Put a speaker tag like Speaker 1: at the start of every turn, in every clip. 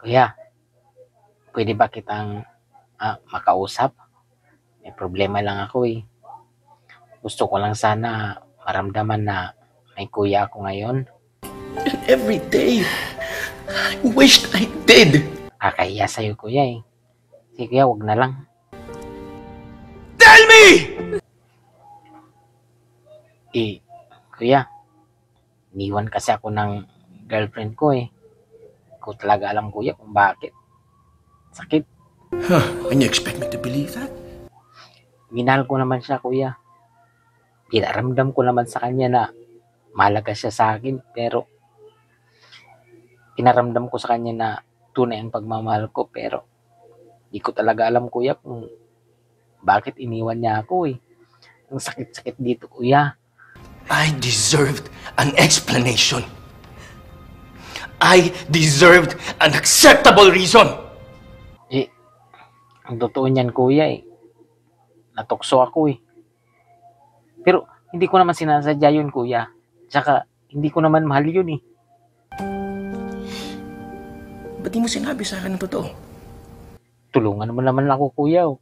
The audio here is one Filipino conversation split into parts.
Speaker 1: Kuya, pwede ba kitang makausap? May problema lang ako eh. Gusto ko lang sana maramdaman na may kuya ako ngayon.
Speaker 2: Every day, I wished I did.
Speaker 1: Kakahiya sa'yo kuya eh. Sige kuya, wag na lang.
Speaker 2: Tell me!
Speaker 1: Kuya, iniwan kasi ako ng girlfriend ko eh. Ko talaga alam kuya kung bakit. Sakit.
Speaker 2: And you expect me to believe that?
Speaker 1: Minahal ko naman siya kuya. Pinaramdam ko naman sa kanya na mahalaga siya sa akin, pero pinaramdam ko sa kanya na tunay ang pagmamahal ko, pero di ko talaga alam kuya kung bakit iniwan niya ako eh. Ang sakit-sakit dito kuya.
Speaker 2: I deserved an explanation. I deserved an acceptable reason.
Speaker 1: Ang totoo niyan kuya eh, natukso ako eh. Pero hindi ko naman sinasadya yun kuya. Tsaka hindi ko naman mahal yun eh.
Speaker 2: Ba't di mo sinabi sa akin ng totoo?
Speaker 1: Tulungan mo naman ako kuya oh.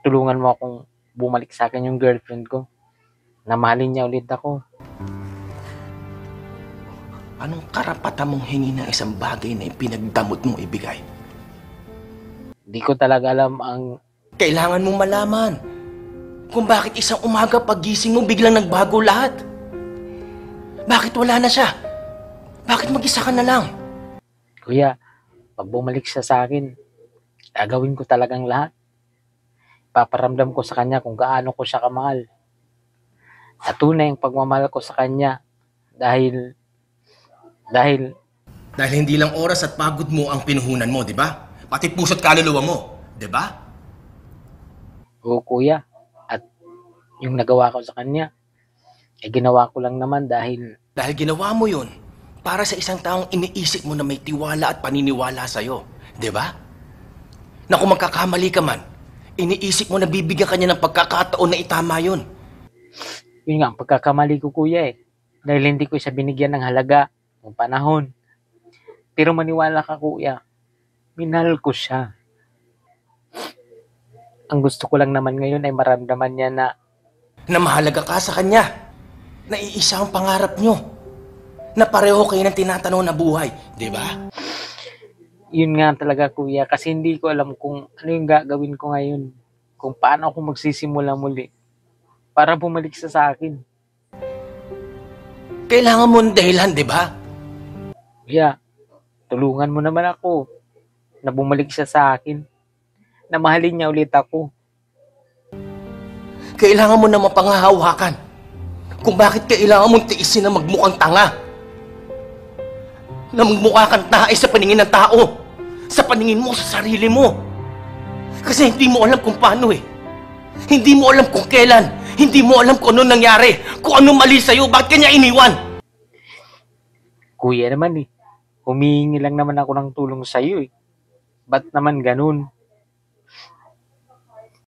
Speaker 1: Tulungan mo akong bumalik sa akin yung girlfriend ko. Na mahalin niya ulit ako.
Speaker 2: Anong karapatan mong hingi ng isang bagay na ipinagdamot mong ibigay?
Speaker 1: Hindi ko talaga alam ang...
Speaker 2: Kailangan mong malaman kung bakit isang umaga pagising mo biglang nagbago lahat. Bakit wala na siya? Bakit mag-isa ka na lang?
Speaker 1: Kuya, pag bumalik siya sa akin, gagawin ko talagang lahat. Paparamdam ko sa kanya kung gaano ko siya kamahal. At tunay ang pagmamahal ko sa kanya dahil
Speaker 2: Dahil hindi lang oras at pagod mo ang pinuhunan mo, di ba? Pati puso't kaluluwa mo, di ba?
Speaker 1: oo kuya. At yung nagawa ko sa kanya, ginawa ko lang naman dahil
Speaker 2: Dahil ginawa mo yun para sa isang taong iniisip mo na may tiwala at paniniwala sa'yo, di ba? Na kung magkakamali ka man, iniisip mo na bibigyan kanya ng pagkakataon na itama yun.
Speaker 1: yun nga ang pagkakamali ko kuya eh. Dahil hindi ko siya binigyan ng halaga ng panahon. Pero maniwala ka kuya, minahal ko siya. Ang gusto ko lang naman ngayon ay maramdaman niya na
Speaker 2: Na mahalaga ka sa kanya. Na iisa ang pangarap nyo. Na pareho kayo ng tinatanong na buhay, di ba?
Speaker 1: yun nga talaga kuya, kasi hindi ko alam kung ano yung gagawin ko ngayon. Kung paano ako magsisimula muli para bumalik siya sa akin.
Speaker 2: Kailangan mo ng dahilan, di ba?
Speaker 1: Kuya, tulungan mo naman ako na bumalik siya sa akin. Na mahalin niya ulit ako.
Speaker 2: Kailangan mo na mapanghahawakan kung bakit kailangan mong tiisin na magmukhang tanga. Na magmukha kang tae sa paningin ng tao. Sa paningin mo, sa sarili mo. Kasi hindi mo alam kung paano eh. Hindi mo alam kung kailan. Hindi mo alam kung ano nangyari. Kung ano mali sa'yo, bakit kanya iniwan?
Speaker 1: Kuya naman eh, humihingi lang naman ako ng tulong sa'yo eh. Ba't naman ganun?